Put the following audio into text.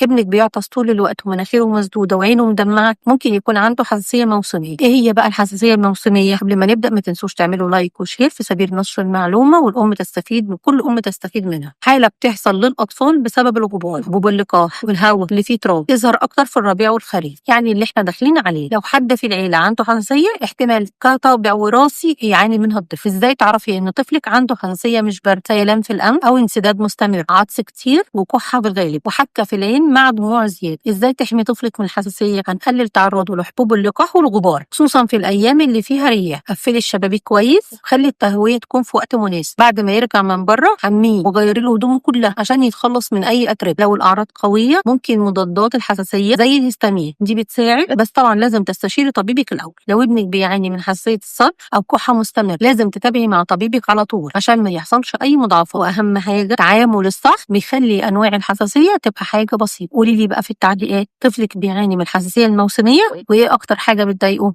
ابنك بيعطس طول الوقت ومناخيره مسدودة وعينه مدمعة، ممكن يكون عنده حساسية موسمية. ايه هي بقى الحساسية الموسمية؟ قبل ما نبدأ ما تنسوش تعملوا لايك وشير في سبيل نشر المعلومة والأم تستفيد وكل أم تستفيد منها. حالة بتحصل للأطفال بسبب الغبار، حبوب اللقاح والهواء اللي فيه تراب، تظهر أكتر في الربيع والخريف، يعني اللي احنا داخلين عليه. لو حد في العيلة عنده حساسية احتمال كطابع وراثي يعاني منها الطفل. ازاي تعرفي ان طفلك عنده حساسية مش برد؟ سيلان في الأنف أو انسداد مستمر، عطس كتير وكحة بالغالب وحكة في العين مع دموع زيادة. ازاي تحمي طفلك من الحساسية؟ هنقلل تعرضه لحبوب اللقاح والغبار خصوصا في الأيام اللي فيها رياح. قفلي الشبابيك كويس، خلي التهوية تكون في وقت مناسب. بعد ما يرجع من بره حميه وغيري له هدومه كلها عشان يتخلص من أي أتربة. لو الأعراض قوية ممكن مضادات الحساسية زي الهستامين، دي بتساعد، بس طبعا لازم تستشيري طبيبك الأول. لو ابنك بيعاني من حساسية الصدر أو كحة مستمر لازم تتابعي مع طبيبك على طول عشان ما يحصلش أي مضاعفات. وأهم حاجة التعامل الصح بيخلي أنواع الحساسية تبقى حاجة بسيطة. قولي لي بقى في التعليقات، طفلك بيعاني من الحساسية الموسمية وإيه أكتر حاجة بتضايقه؟